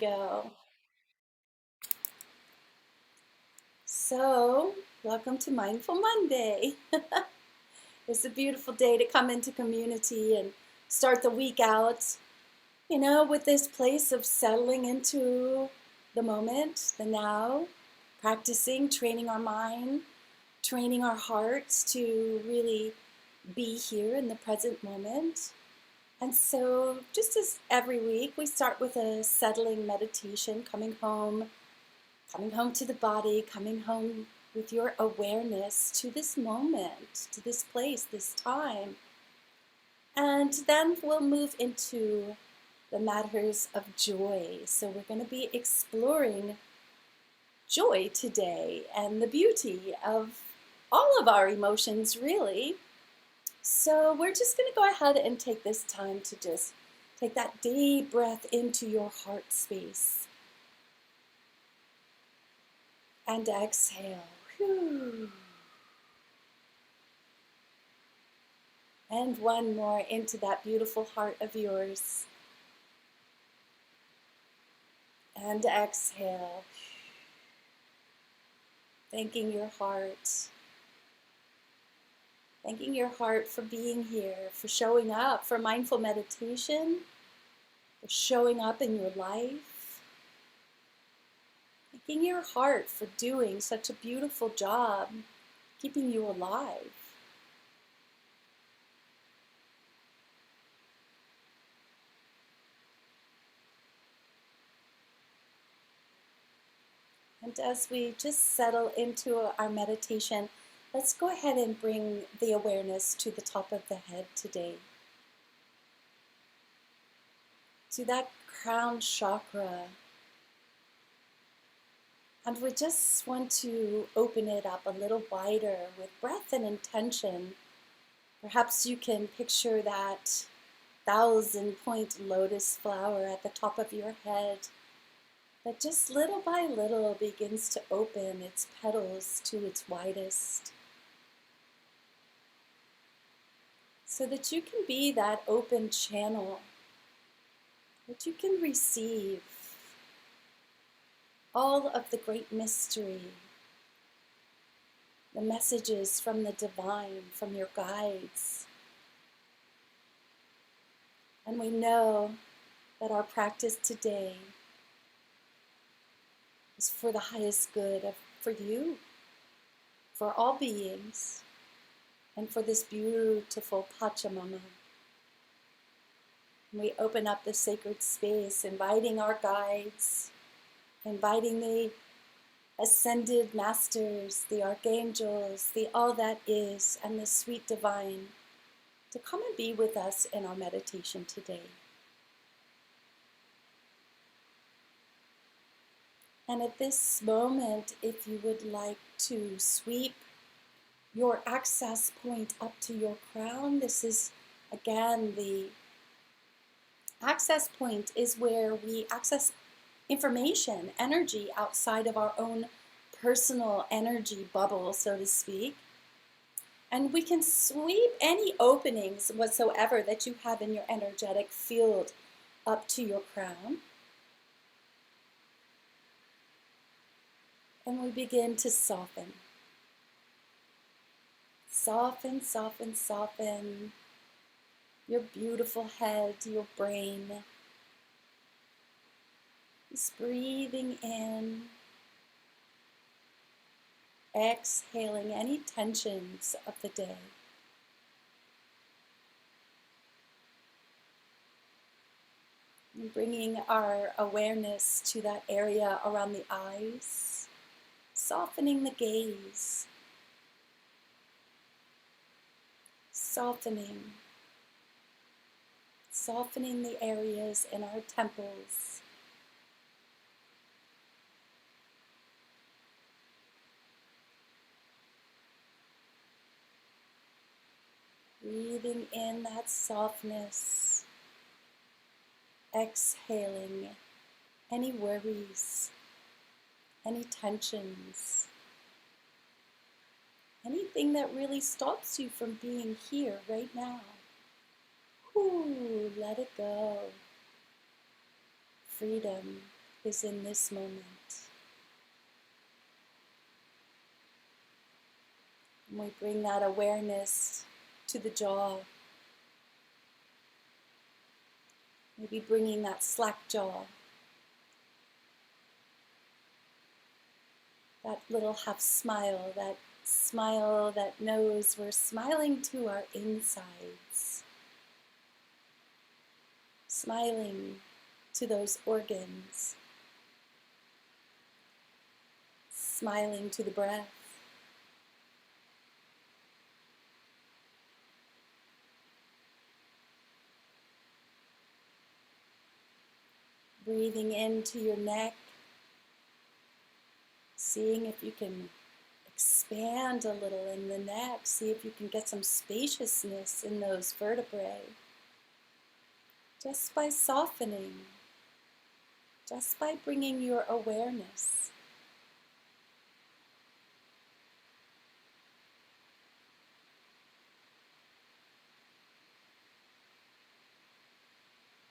go. So, welcome to Mindful Monday. It's a beautiful day to come into community and start the week out, with this place of settling into the moment, the now, practicing, training our mind, training our hearts to really be here in the present moment. And so, just as every week, we start with a settling meditation, coming home to the body, coming home with your awareness to this moment, to this place, this time. And then we'll move into the matters of joy. So we're going to be exploring joy today and the beauty of all of our emotions, really. So we're just going to go ahead and take this time to just take that deep breath into your heart space. And exhale. Whew. And one more into that beautiful heart of yours. And exhale. Thanking your heart. Thanking your heart for being here, for showing up, for mindful meditation, for showing up in your life. Thanking your heart for doing such a beautiful job, keeping you alive. And as we just settle into our meditation, let's go ahead and bring the awareness to the top of the head today. To that crown chakra. And we just want to open it up a little wider with breath and intention. Perhaps you can picture that 1,000-point lotus flower at the top of your head that just little by little begins to open its petals to its widest, so that you can be that open channel, that you can receive all of the great mystery, the messages from the divine, from your guides. And we know that our practice today is for the highest good for you, for all beings, and for this beautiful Pachamama. And we open up the sacred space, inviting our guides, inviting the ascended masters, the archangels, the all that is, and the sweet divine to come and be with us in our meditation today. And at this moment, if you would like to sweep your access point up to your crown, this is again the access point is where we access information, energy outside of our own personal energy bubble, so to speak. And we can sweep any openings whatsoever that you have in your energetic field up to your crown. And we begin to soften. Soften, soften, soften your beautiful head, your brain. Just breathing in, exhaling any tensions of the day. And bringing our awareness to that area around the eyes, softening the gaze, softening the areas in our temples. Breathing in that softness, exhaling any worries, any tensions, anything that really stops you from being here right now. Let it go. Freedom, is in this moment. And we bring that awareness to the jaw. Maybe bringing that slack jaw. That little half smile, that smile that knows we're smiling to our insides. Smiling to those organs. Smiling to the breath. Breathing into your neck. Seeing if you can expand a little in the neck. See if you can get some spaciousness in those vertebrae. Just by softening. Just by bringing your awareness.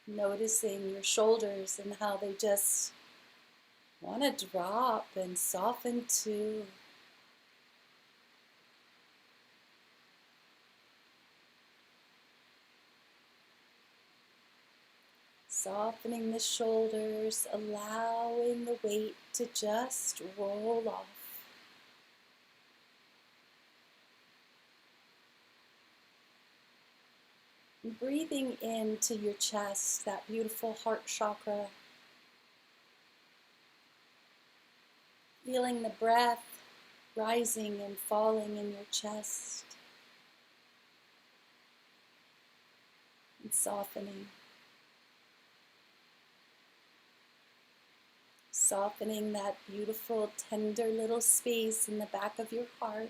Noticing your shoulders and how they just want to drop and soften too. Softening the shoulders, allowing the weight to just roll off. And breathing into your chest, that beautiful heart chakra. Feeling the breath rising and falling in your chest. And softening. Softening that beautiful, tender little space in the back of your heart.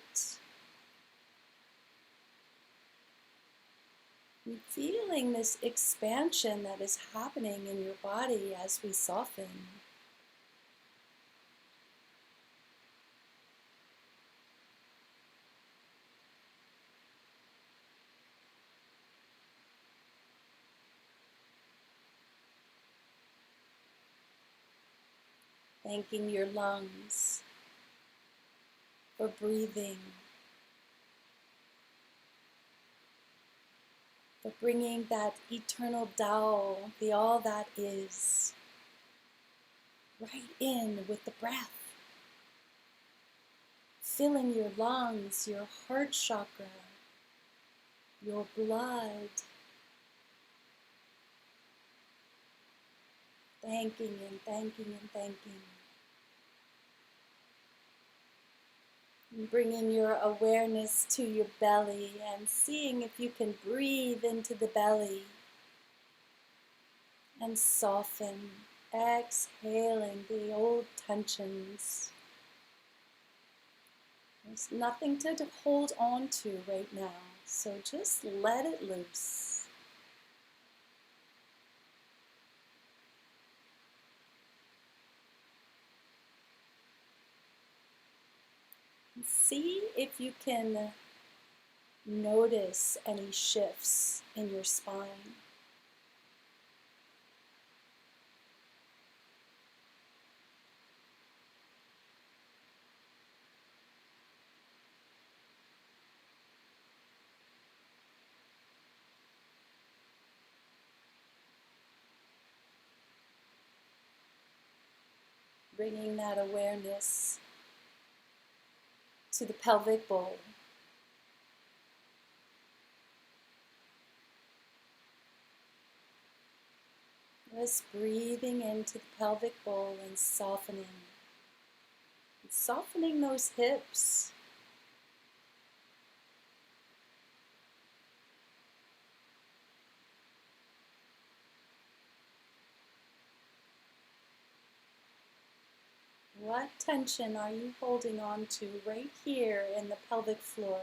And feeling this expansion that is happening in your body as we soften. Thanking your lungs for breathing, for bringing that eternal Tao, the all that is, right in with the breath. Filling your lungs, your heart chakra, your blood. Thanking and thanking and thanking. And bringing your awareness to your belly and seeing if you can breathe into the belly and soften, exhaling the old tensions. There's nothing to hold on to right now, so just let it loose. See if you can notice any shifts in your spine. Bringing that awareness to the pelvic bowl. Just breathing into the pelvic bowl and softening. And softening those hips. What tension are you holding on to right here in the pelvic floor?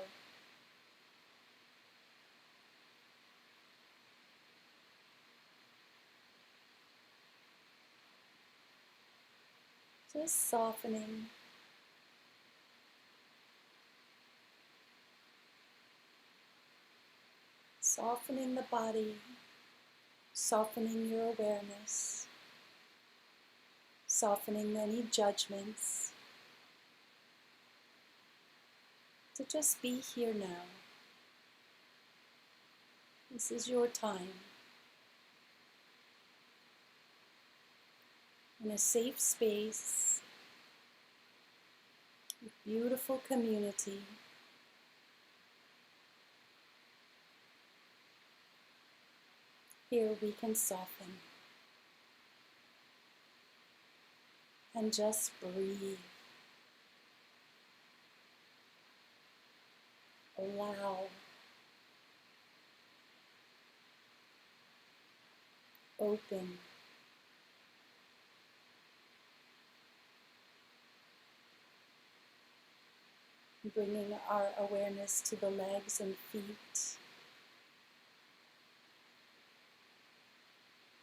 Just softening. Softening the body. Softening your awareness. softening any judgments, to just be here now. This is your time, in a safe space, with beautiful community. Here we can soften and just breathe. Allow. Open. Bringing our awareness to the legs and feet.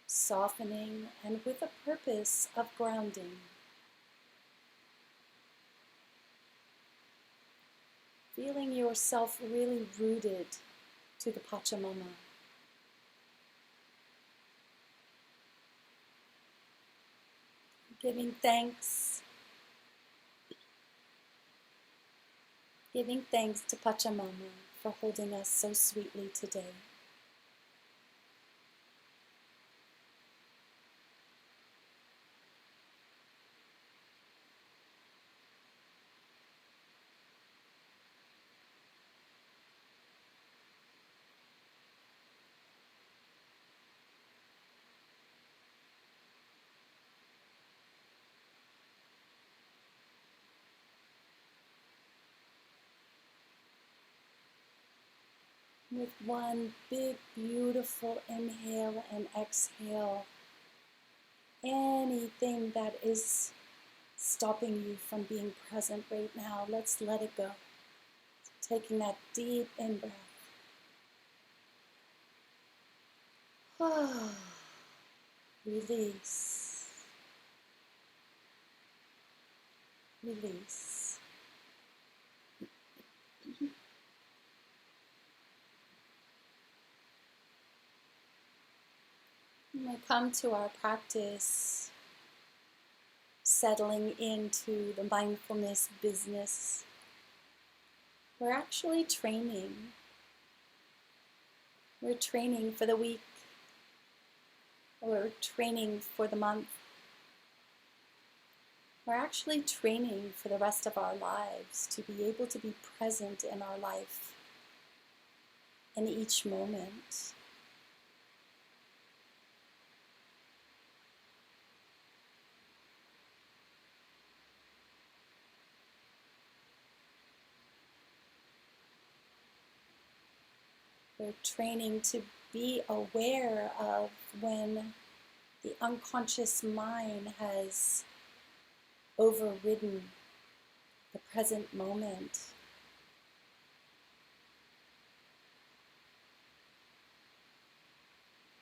Softening and with a purpose of grounding. Feeling yourself really rooted to the Pachamama. Giving thanks. Giving thanks to Pachamama for holding us so sweetly today. With one big, beautiful inhale and exhale, anything that is stopping you from being present right now, let's let it go. Taking that deep in-breath. Release. Release. When we come to our practice, settling into the mindfulness business, we're actually training. We're training for the week. We're training for the month. We're actually training for the rest of our lives to be able to be present in our life in each moment. We're training to be aware of when the unconscious mind has overridden the present moment.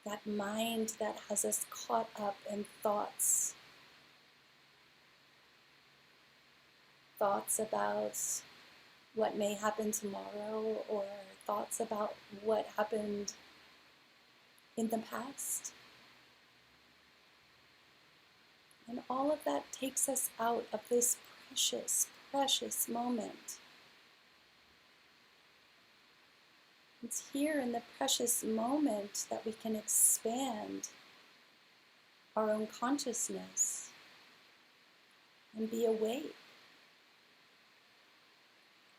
That mind that has us caught up in thoughts. Thoughts about what may happen tomorrow, or thoughts about what happened in the past. And all of that takes us out of this precious, precious moment. It's here in the precious moment that we can expand our own consciousness and be awake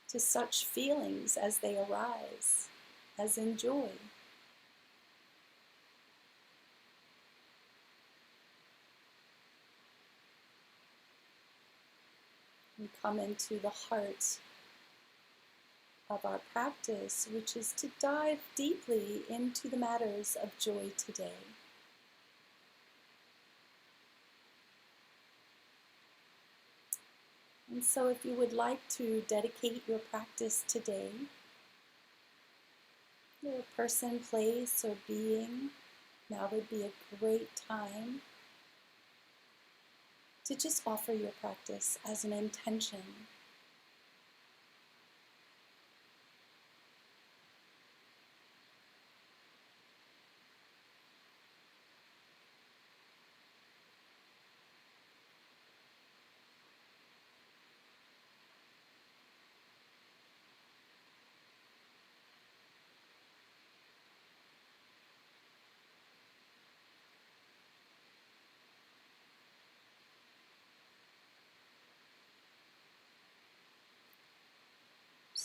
to such feelings as they arise, as in joy. We come into the heart of our practice, which is to dive deeply into the matters of joy today. And so if you would like to dedicate your practice today, your person, place, or being, now would be a great time to just offer your practice as an intention.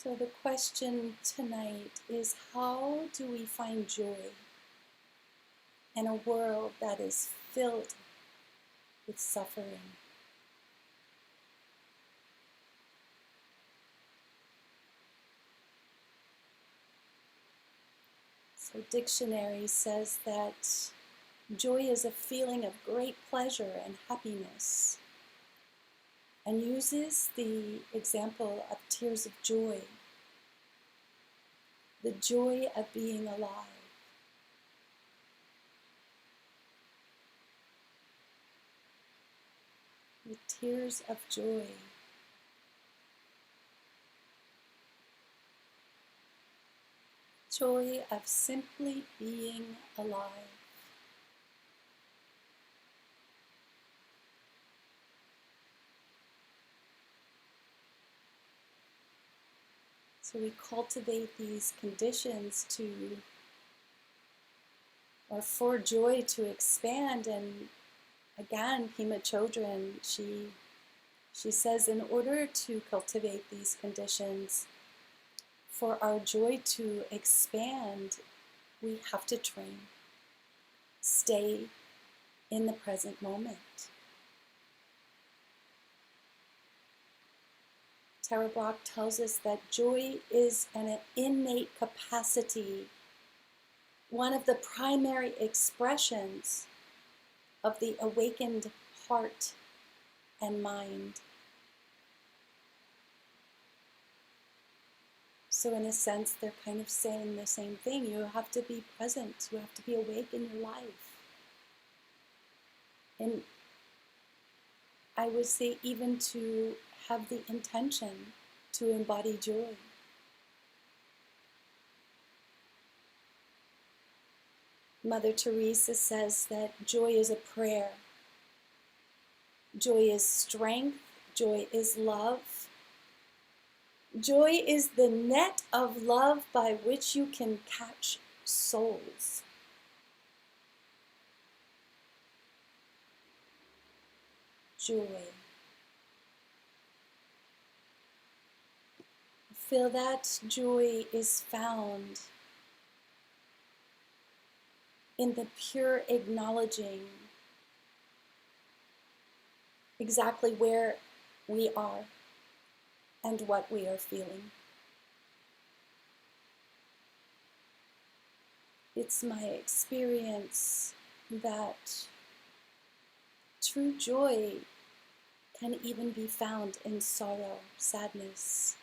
So the question tonight is, how do we find joy in a world that is filled with suffering? So dictionary says that joy is a feeling of great pleasure and happiness, and uses the example of tears of joy, the joy of being alive. The tears of joy. Joy of simply being alive. So we cultivate these conditions for joy to expand. And again, Pema Chodron, she says, in order to cultivate these conditions, for our joy to expand, we have to train. Stay in the present moment. Tara Brach tells us that joy is an innate capacity, one of the primary expressions of the awakened heart and mind. So in a sense, they're kind of saying the same thing. You have to be present. You have to be awake in your life. And I would say even to have the intention to embody joy. Mother Teresa says that joy is a prayer. Joy is strength. Joy is love. Joy is the net of love by which you can catch souls. Joy. Feel that joy is found in the pure acknowledging exactly where we are and what we are feeling. It's my experience that true joy can even be found in sorrow, sadness.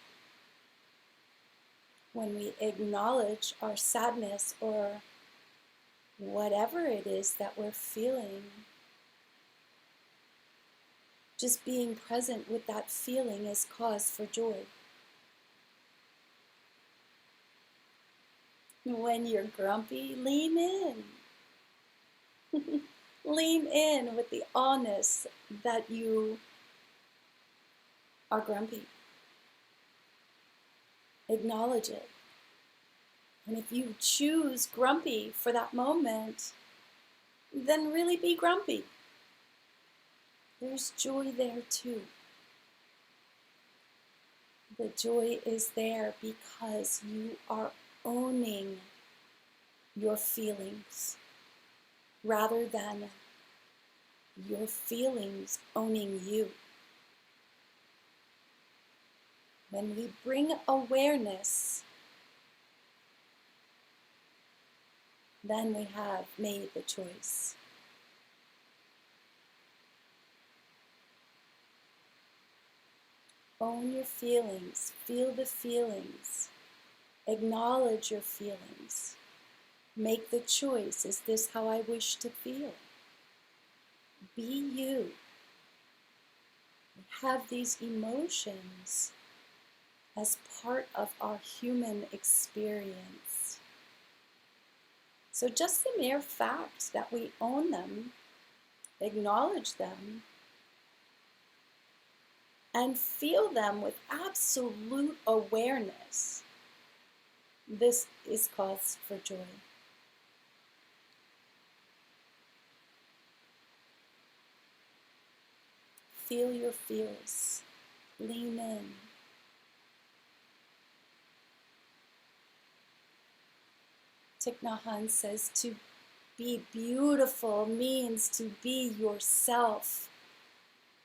When we acknowledge our sadness or whatever it is that we're feeling, just being present with that feeling is cause for joy. When you're grumpy, lean in. Lean in with the honest that you are grumpy. Acknowledge it. And if you choose grumpy for that moment, then really be grumpy. There's joy there too. The joy is there because you are owning your feelings rather than your feelings owning you. When we bring awareness, then we have made the choice. Own your feelings, feel the feelings, acknowledge your feelings. Make the choice, is this how I wish to feel? Be you. Have these emotions as part of our human experience. So just the mere fact that we own them, acknowledge them, and feel them with absolute awareness, this is cause for joy. Feel your feels. Lean in. Thich Nhat Hanh says to be beautiful means to be yourself.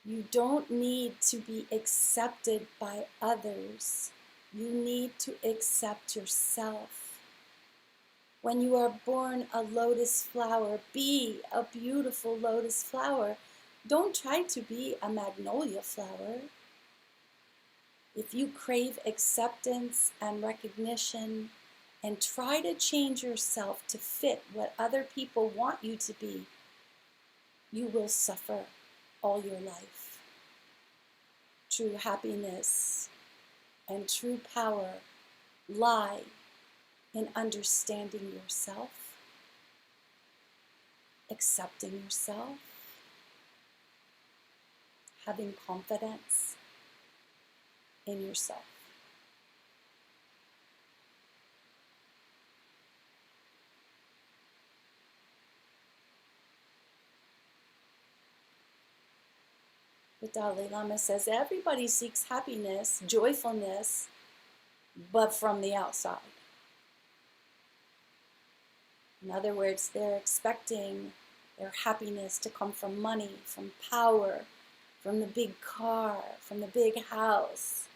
You don't need to be accepted by others. You need to accept yourself. When you are born a lotus flower, be a beautiful lotus flower. Don't try to be a magnolia flower. If you crave acceptance and recognition and try to change yourself to fit what other people want you to be, you will suffer all your life. True happiness and true power lie in understanding yourself, accepting yourself, having confidence in yourself. The Dalai Lama says everybody seeks happiness, joyfulness, but from the outside. In other words, they're expecting their happiness to come from money, from power, from the big car, from the big house.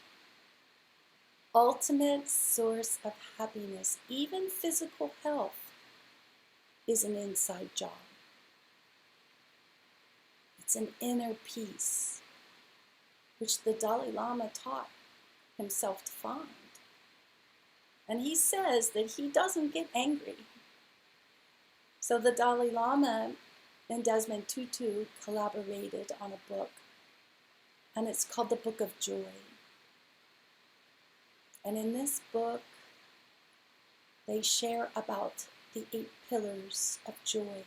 Ultimate source of happiness, even physical health, is an inside job. It's an inner peace, which the Dalai Lama taught himself to find. And he says that he doesn't get angry. So the Dalai Lama and Desmond TuTu collaborated on a book, and it's called The Book of Joy. And in this book, they share about the 8 pillars of joy.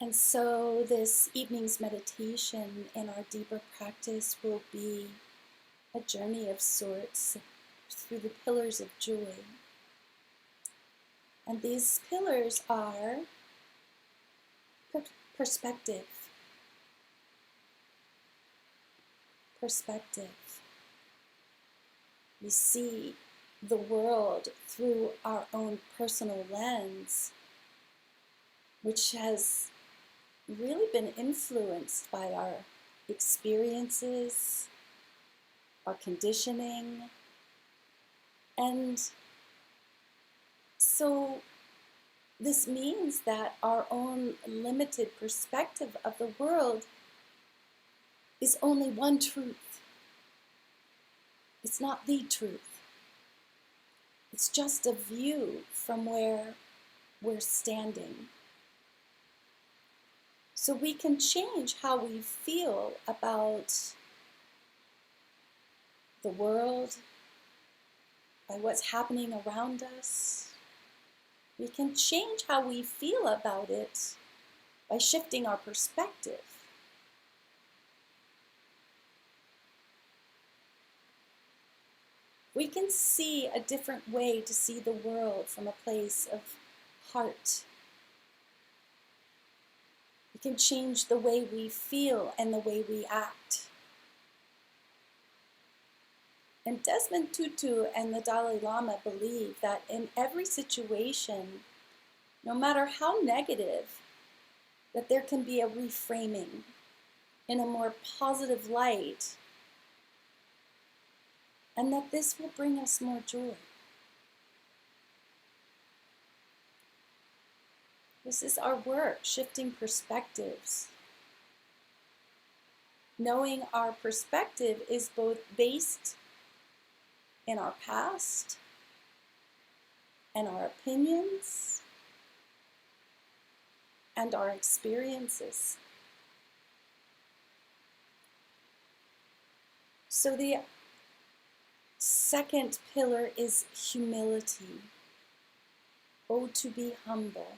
And so this evening's meditation in our deeper practice will be a journey of sorts through the pillars of joy. And these pillars are perspective. Perspective. We see the world through our own personal lens, which has really been influenced by our experiences, our conditioning, and so this means that our own limited perspective of the world is only one truth. It's not the truth. It's just a view from where we're standing. So we can change how we feel about the world, by what's happening around us. We can change how we feel about it by shifting our perspective. We can see a different way to see the world from a place of heart. We can change the way we feel and the way we act. And Desmond Tutu and the Dalai Lama believe that in every situation, no matter how negative, that there can be a reframing in a more positive light, and that this will bring us more joy. This is our work, shifting perspectives. Knowing our perspective is both based in our past and our opinions and our experiences. So the second pillar is humility. Oh, to be humble.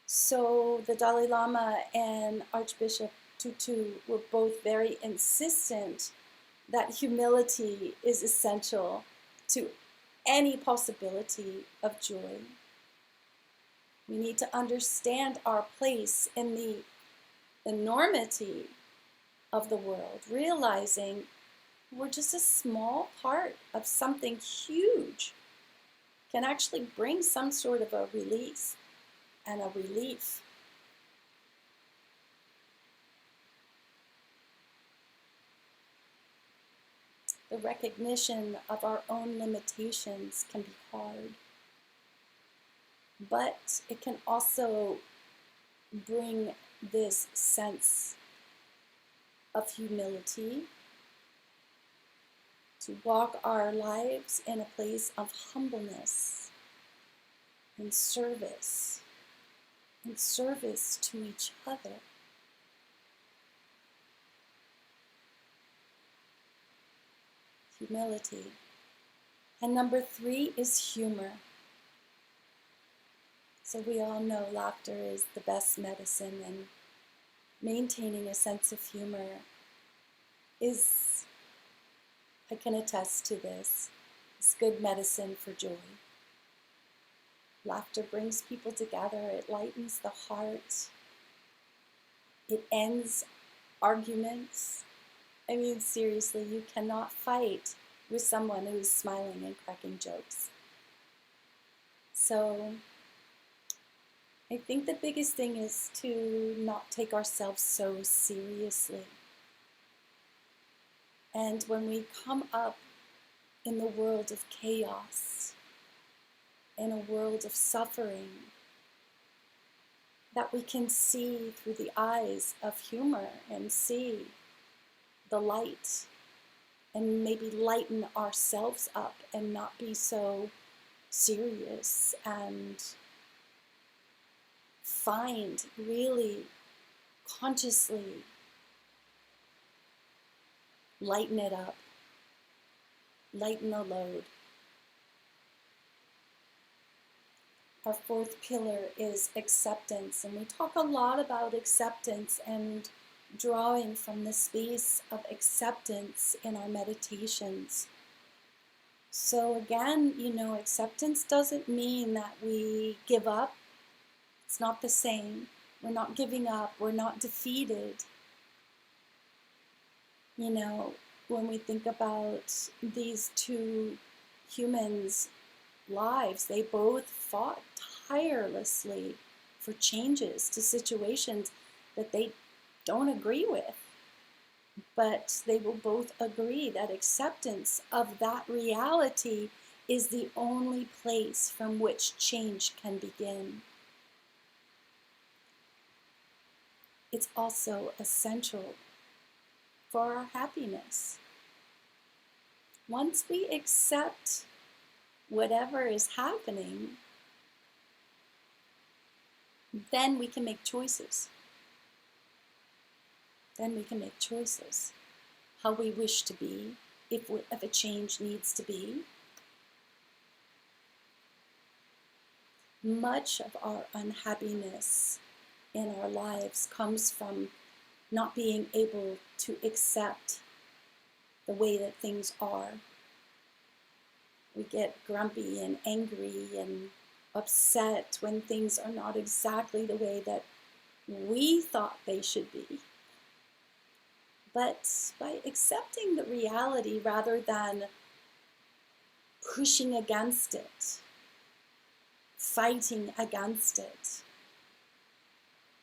So the Dalai Lama and Archbishop TuTu were both very insistent that humility is essential to any possibility of joy. We need to understand our place in the enormity of the world, realizing we're just a small part of something huge, can actually bring some sort of a release and a relief. The recognition of our own limitations can be hard, but it can also bring this sense of humility, to walk our lives in a place of humbleness and service to each other. Humility. And number 3 is humor. So we all know laughter is the best medicine, and maintaining a sense of humor is, I can attest to this, it's good medicine for joy. Laughter brings people together, it lightens the heart, it ends arguments. I mean, seriously, you cannot fight with someone who's smiling and cracking jokes. So I think the biggest thing is to not take ourselves so seriously. And when we come up in the world of chaos, in a world of suffering, that we can see through the eyes of humor and see the light, and maybe lighten ourselves up and not be so serious, and find really consciously lighten it up, lighten the load. Our 4th pillar is acceptance, and we talk a lot about acceptance and drawing from the space of acceptance in our meditations. So again, acceptance doesn't mean that we give up. It's not the same. We're not giving up. We're not defeated. When we think about these 2 humans' lives, they both fought tirelessly for changes to situations that they don't agree with. But they will both agree that acceptance of that reality is the only place from which change can begin. It's also essential for our happiness. Once we accept whatever is happening, then we can make choices. Then we can make choices. How we wish to be, if a change needs to be. Much of our unhappiness in our lives comes from not being able to accept the way that things are. We get grumpy and angry and upset when things are not exactly the way that we thought they should be. But by accepting the reality rather than pushing against it, fighting against it,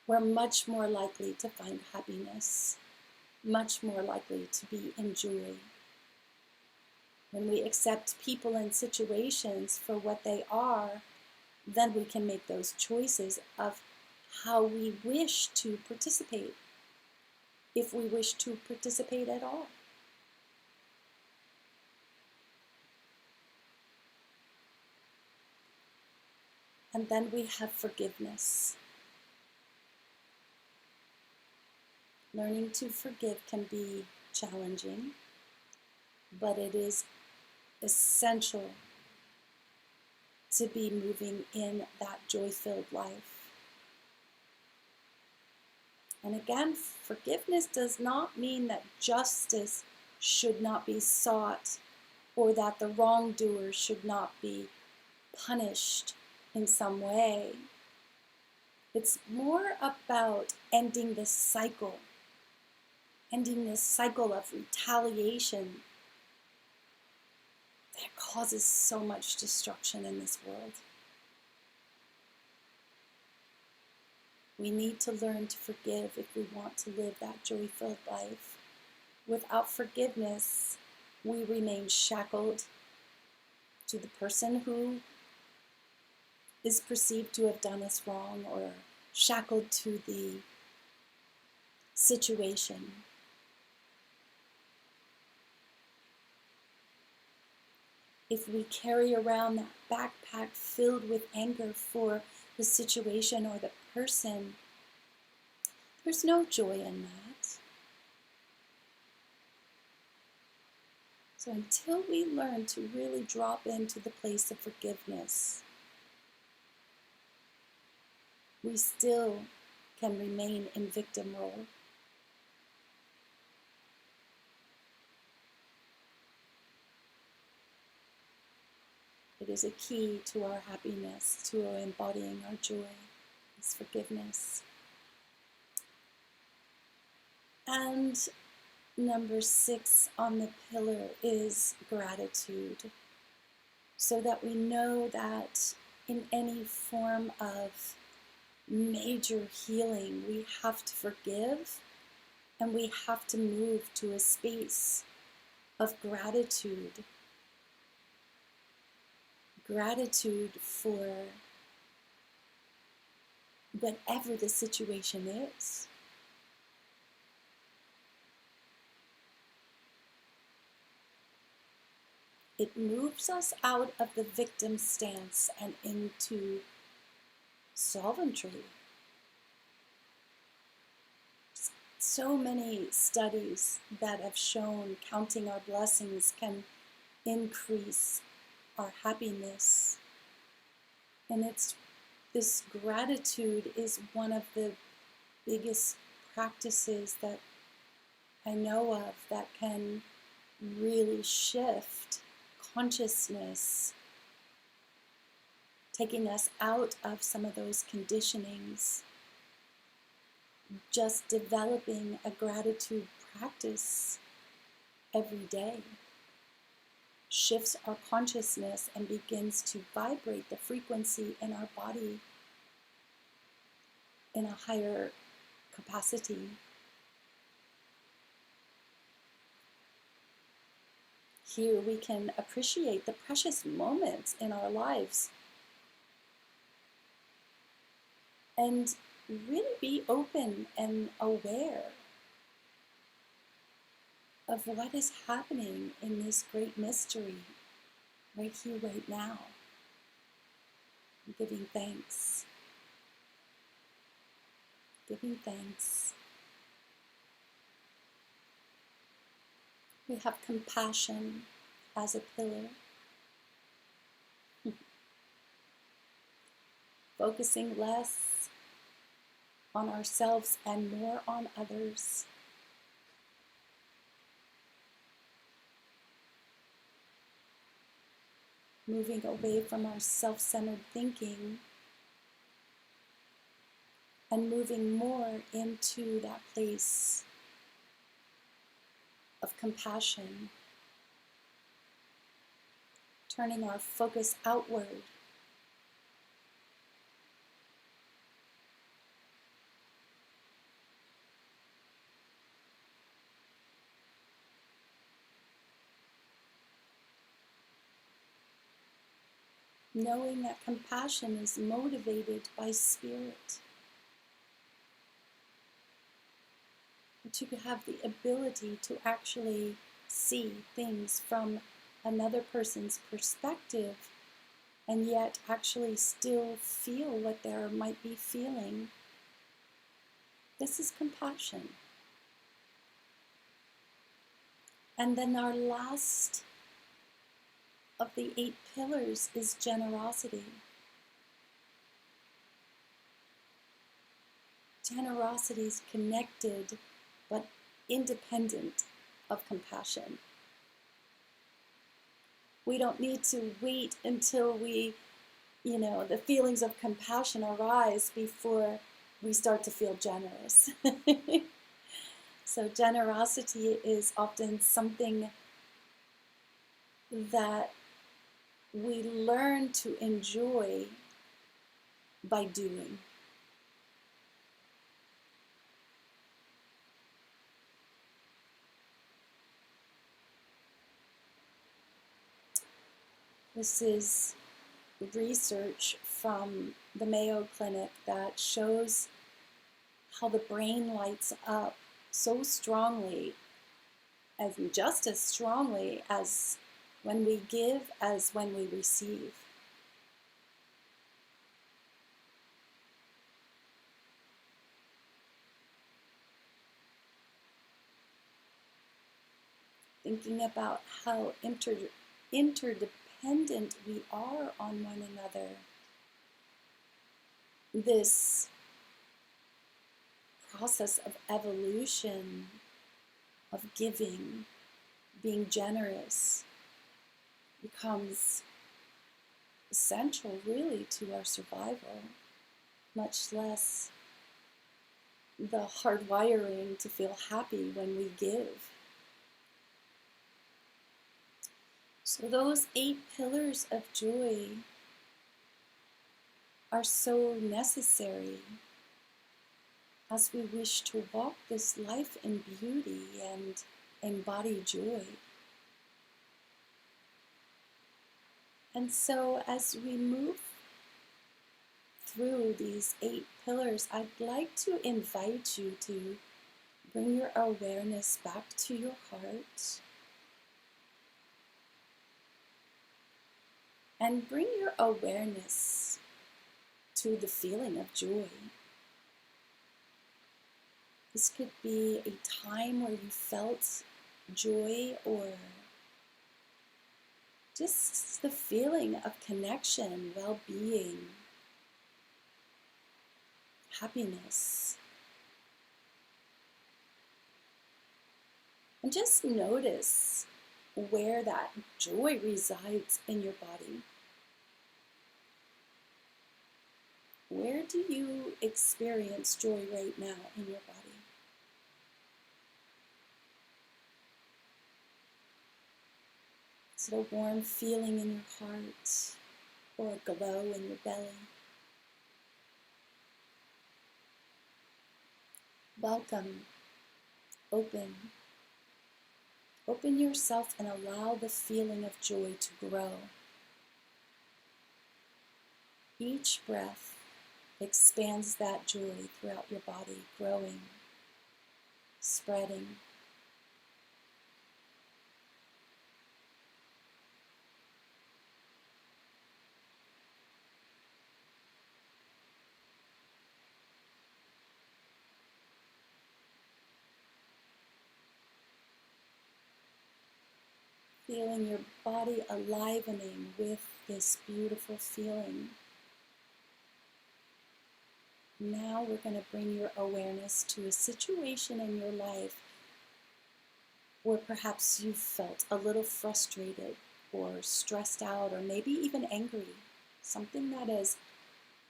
we're much more likely to find happiness, much more likely to be in joy. When we accept people and situations for what they are, then we can make those choices of how we wish to participate, if we wish to participate at all. And then we have forgiveness. Learning to forgive can be challenging, but it is essential to be moving in that joy-filled life. And again, forgiveness does not mean that justice should not be sought or that the wrongdoer should not be punished in some way. It's more about ending this cycle of retaliation that causes so much destruction in this world. We need to learn to forgive if we want to live that joy-filled life. Without forgiveness, we remain shackled to the person who is perceived to have done us wrong, or shackled to the situation. If we carry around that backpack filled with anger for the situation or the person, there's no joy in that. So until we learn to really drop into the place of forgiveness, we still can remain in victim role. It is a key to our happiness, to our embodying our joy, is forgiveness. And number 6 on the pillar is gratitude, so that we know that in any form of major healing, we have to forgive, and we have to move to a space of gratitude. Gratitude for whatever the situation is. It moves us out of the victim stance and into sovereignty. So many studies that have shown counting our blessings can increase our happiness. And this gratitude is one of the biggest practices that I know of that can really shift consciousness, taking us out of some of those conditionings. Just developing a gratitude practice every day shifts our consciousness and begins to vibrate the frequency in our body in a higher capacity. Here we can appreciate the precious moments in our lives and really be open and aware of what is happening in this great mystery right here, right now. Giving thanks. Giving thanks. We have compassion as a pillar. Focusing less on ourselves and more on others. Moving away from our self-centered thinking and moving more into that place of compassion. Turning our focus outward. Knowing that compassion is motivated by spirit. That you have the ability to actually see things from another person's perspective and yet actually still feel what they might be feeling. This is compassion. And then our last of the 8 pillars is generosity. Generosity is connected but independent of compassion. We don't need to wait until the feelings of compassion arise before we start to feel generous. So generosity is often something that we learn to enjoy by doing. This is research from the Mayo Clinic that shows how the brain lights up so strongly, and just as strongly as when we give as when we receive. Thinking about how interdependent we are on one another. This process of evolution, of giving, being generous, becomes essential really to our survival, much less the hardwiring to feel happy when we give. So those 8 pillars of joy are so necessary as we wish to walk this life in beauty and embody joy. And so as we move through these 8 pillars, I'd like to invite you to bring your awareness back to your heart and bring your awareness to the feeling of joy. This could be a time where you felt joy, or just the feeling of connection, well-being, happiness. And just notice where that joy resides in your body. Where do you experience joy right now in your body? Is it a warm feeling in your heart or a glow in your belly? Welcome. Open. Open yourself and allow the feeling of joy to grow. Each breath expands that joy throughout your body, growing, spreading. Feeling your body alivening with this beautiful feeling. Now we're going to bring your awareness to a situation in your life where perhaps you felt a little frustrated or stressed out or maybe even angry. Something that has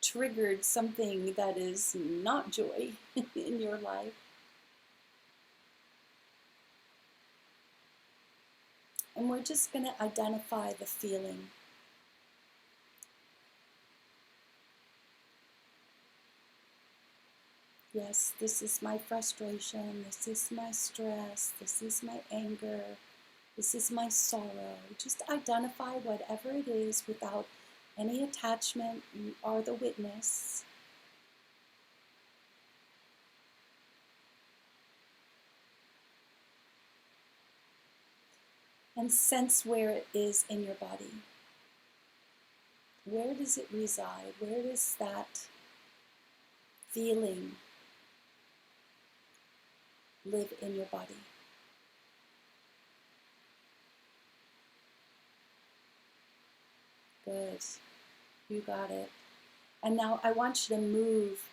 triggered something that is not joy in your life. And we're just going to identify the feeling. Yes, this is my frustration, this is my stress, this is my anger, this is my sorrow. Just identify whatever it is without any attachment. You are the witness. And sense where it is in your body. Where does it reside? Where does that feeling live in your body? Good. You got it. And now I want you to move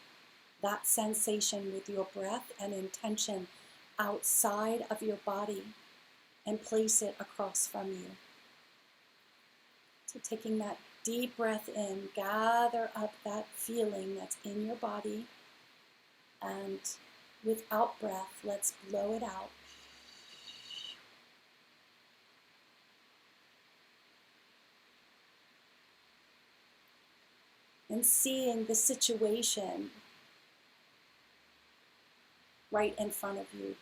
that sensation with your breath and intention outside of your body and place it across from you. So taking that deep breath in, gather up that feeling that's in your body, and with out breath, let's blow it out. and seeing the situation right in front of you.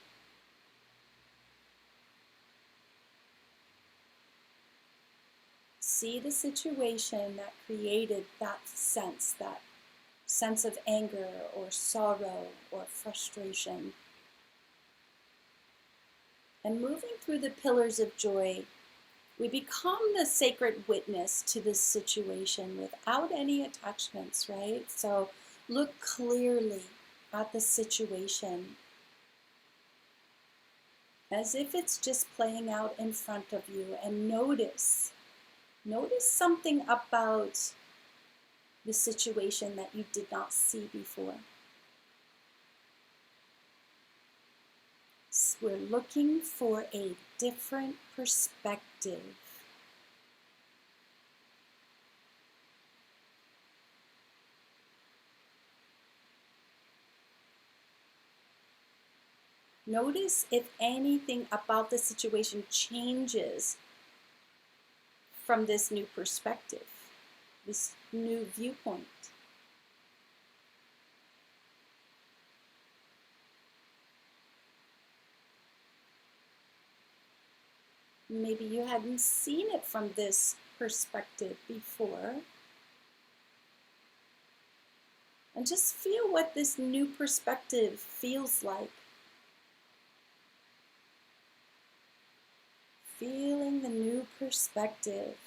See the situation that created that sense of anger or sorrow or frustration. And moving through the pillars of joy, we become the sacred witness to this situation without any attachments, right? So look clearly at the situation as if it's just playing out in front of you, and notice something about the situation that you did not see before. So we're looking for a different perspective. Notice if anything about the situation changes from this new perspective, this new viewpoint. Maybe you hadn't seen it from this perspective before. And just feel what this new perspective feels like. Feeling the new perspective.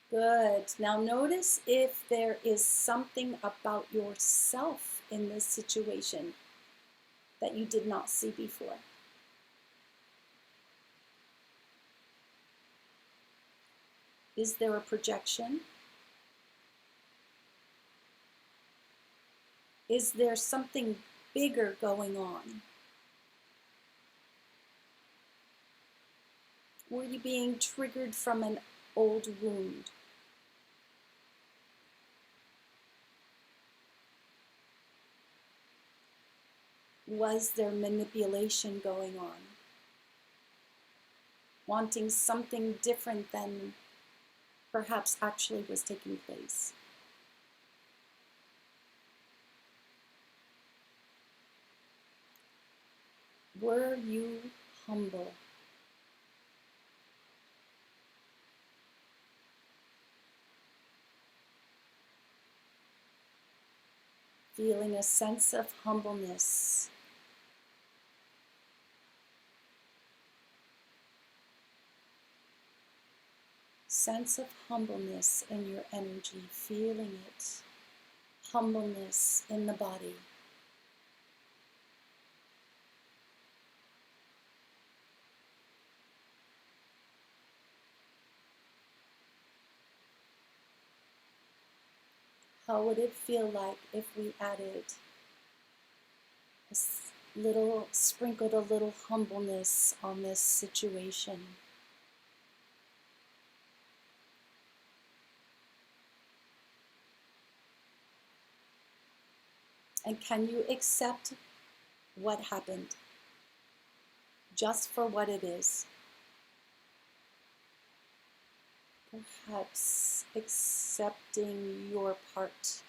Good. Now notice if there is something about yourself in this situation that you did not see before. Is there a projection? Is there something bigger going on? Were you being triggered from an old wound? Was there manipulation going on? Wanting something different than perhaps actually was taking place? Were you humble? Feeling a sense of humbleness. Sense of humbleness in your energy, feeling it. Humbleness in the body. How would it feel like if we added sprinkled a little humbleness on this situation? And can you accept what happened just for what it is? Perhaps accepting your part.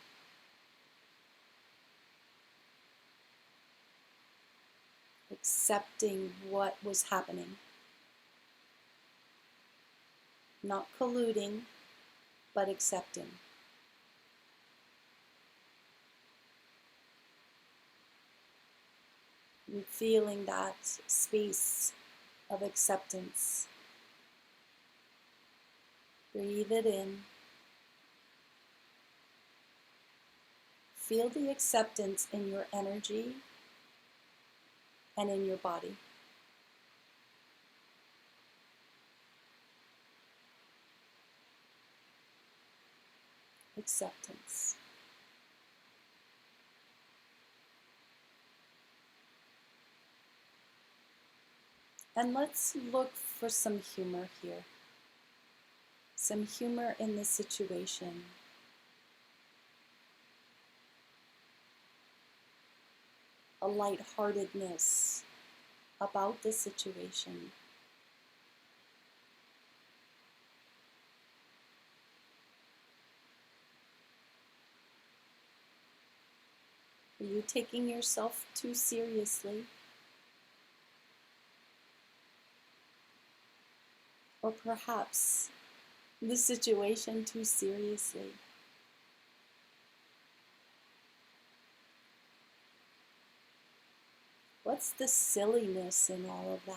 Accepting what was happening. Not colluding, but accepting. And feeling that space of acceptance. Breathe it in. Feel the acceptance in your energy and in your body. Acceptance. And let's look for some humor here. Some humor in the situation. A lightheartedness about the situation. Are you taking yourself too seriously? Or perhaps the situation too seriously? What's the silliness in all of that?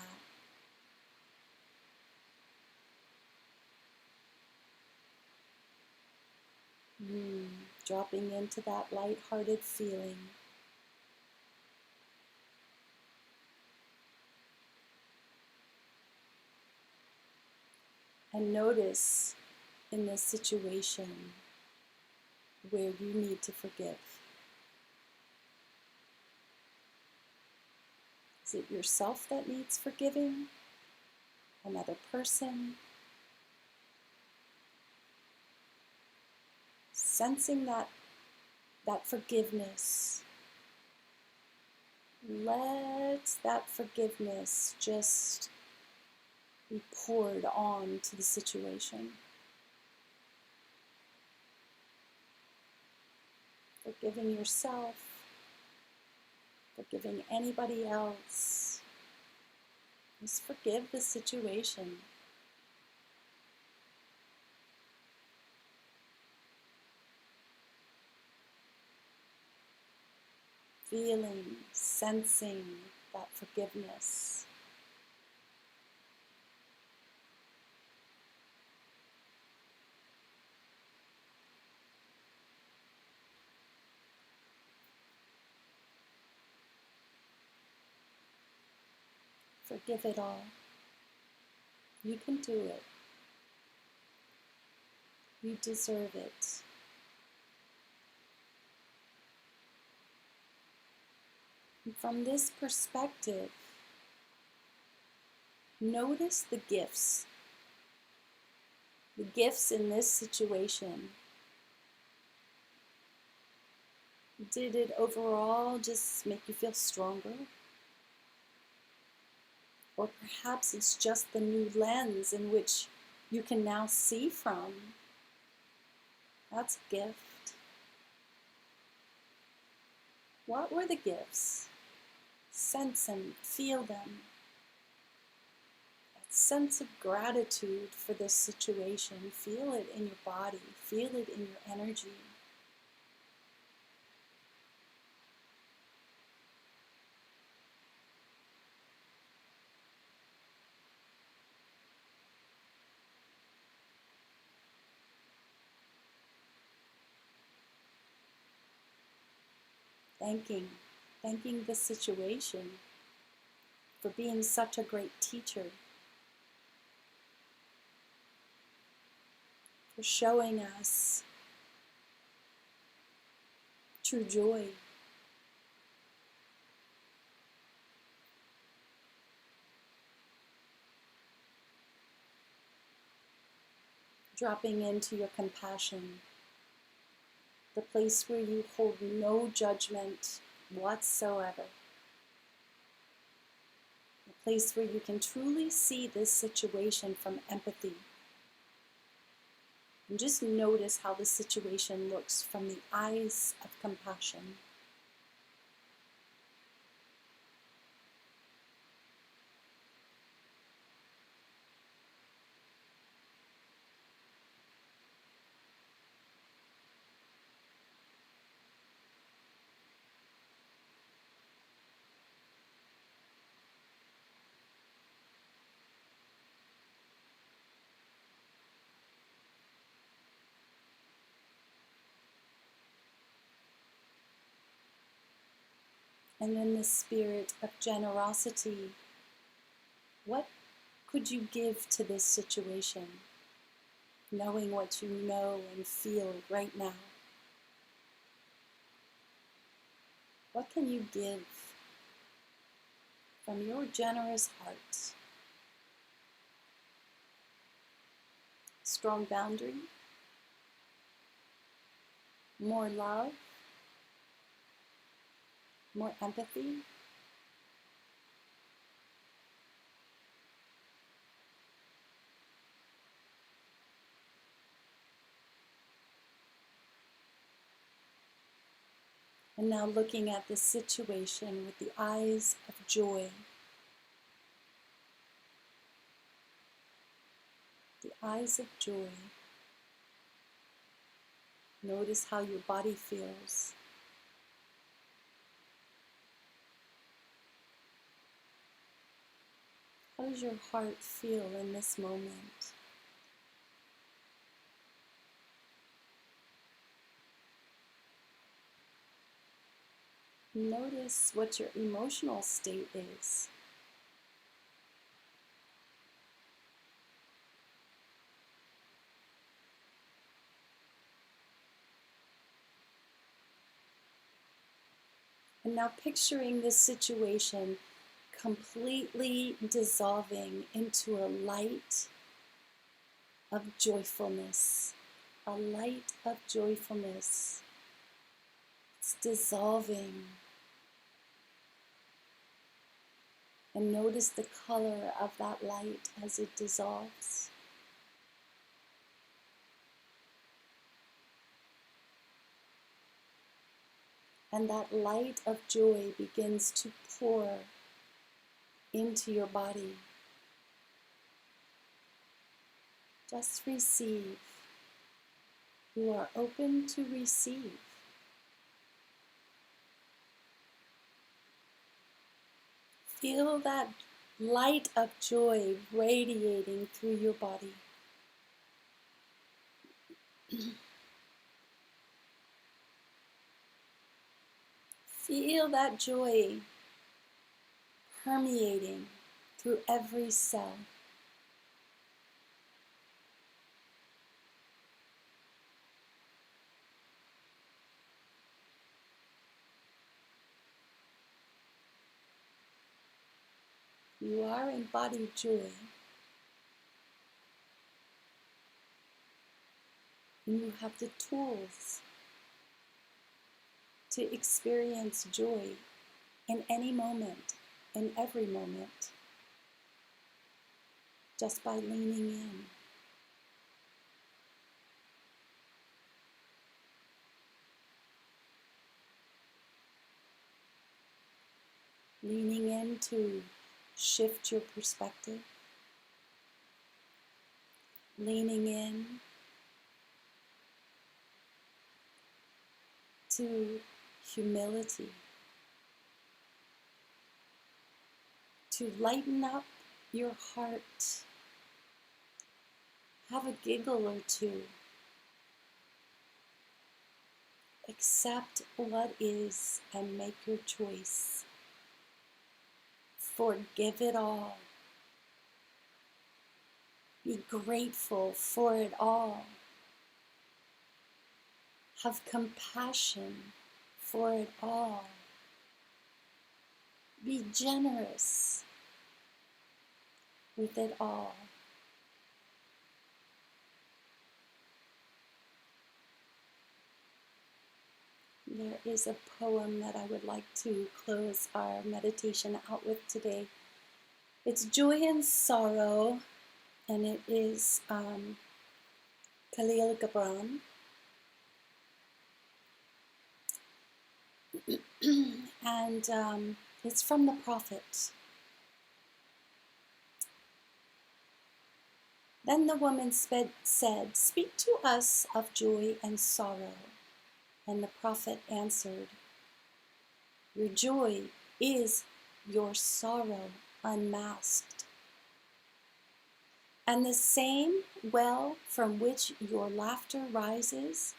Dropping into that light-hearted feeling. And notice in this situation where you need to forgive. Is it yourself that needs forgiving? Another person? Sensing that forgiveness. Let that forgiveness just be poured on to the situation. Forgiving yourself, forgiving anybody else. Just forgive the situation. Feeling, sensing that forgiveness. Forgive it all. You can do it. You deserve it. And from this perspective, notice the gifts. The gifts in this situation. Did it overall just make you feel stronger? Or perhaps it's just the new lens in which you can now see from. That's a gift. What were the gifts? Sense them, feel them. That sense of gratitude for this situation. Feel it in your body. Feel it in your energy. Thanking the situation for being such a great teacher, for showing us true joy. Dropping into your compassion, the place where you hold no judgment whatsoever. A place where you can truly see this situation from empathy. And just notice how the situation looks from the eyes of compassion. And in the spirit of generosity, what could you give to this situation, knowing what you know and feel right now? What can you give from your generous heart? Strong boundary? More love? More empathy? And now looking at the situation with the eyes of joy. The eyes of joy. Notice how your body feels. How does your heart feel in this moment? Notice what your emotional state is. And now picturing this situation completely dissolving into a light of joyfulness. A light of joyfulness. It's dissolving. And notice the color of that light as it dissolves. And that light of joy begins to pour into your body. Just receive. You are open to receive. Feel that light of joy radiating through your body. Feel that joy permeating through every cell. You are embodied joy. And you have the tools to experience joy in any moment, in every moment, just by leaning in. Leaning in to shift your perspective. Leaning in to humility. To lighten up your heart. Have a giggle or two. Accept what is and make your choice. Forgive it all. Be grateful for it all. Have compassion for it all. Be generous with it all. There is a poem that I would like to close our meditation out with today. It's Joy and Sorrow, and it is Khalil Gibran. And it's from the Prophet. Then the woman said, "Speak to us of joy and sorrow." And the Prophet answered, "Your joy is your sorrow unmasked. And the same well from which your laughter rises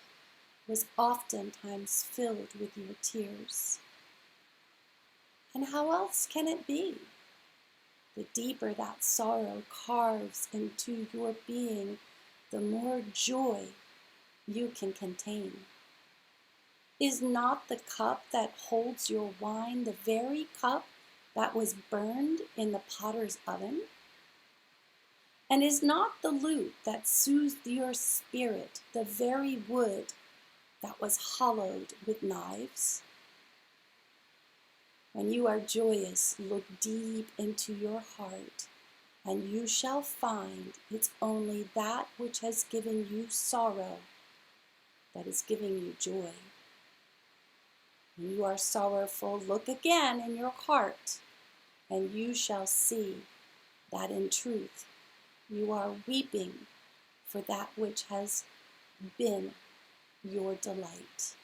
was oftentimes filled with your tears. And how else can it be? The deeper that sorrow carves into your being, the more joy you can contain. Is not the cup that holds your wine the very cup that was burned in the potter's oven? And is not the lute that soothed your spirit the very wood that was hollowed with knives? When you are joyous, look deep into your heart, and you shall find it's only that which has given you sorrow that is giving you joy. When you are sorrowful, look again in your heart, and you shall see that in truth you are weeping for that which has been your delight.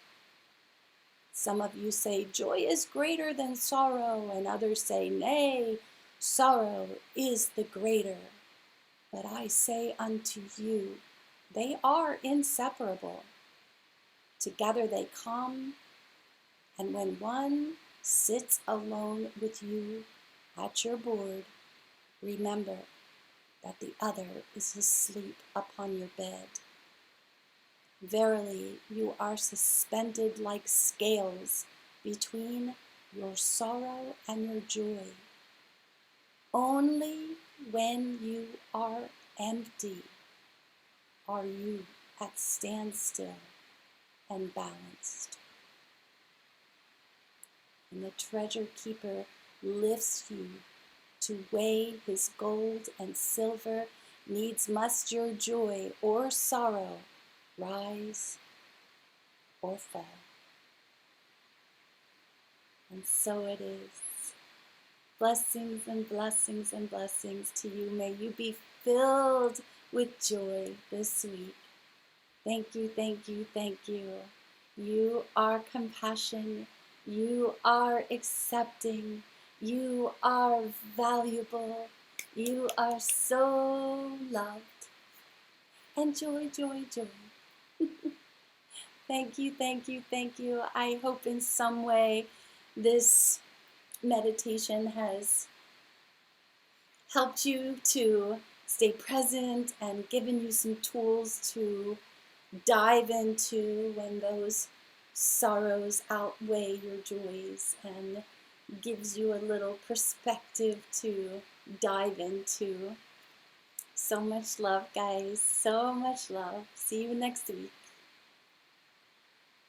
Some of you say, joy is greater than sorrow, and others say, nay, sorrow is the greater. But I say unto you, they are inseparable. Together they come, and when one sits alone with you at your board, remember that the other is asleep upon your bed. Verily, you are suspended like scales between your sorrow and your joy. Only when you are empty are you at standstill and balanced. And the treasure keeper lifts you to weigh his gold and silver, needs must your joy or sorrow rise or fall. And so it is. Blessings and blessings and blessings to you. May you be filled with joy this week. Thank you, thank you, thank you. You are compassion. You are accepting. You are valuable. You are so loved. And joy, joy, joy. Thank you, thank you, thank you. I hope in some way this meditation has helped you to stay present and given you some tools to dive into when those sorrows outweigh your joys, and gives you a little perspective to dive into. So much love, guys. So much love. See you next week.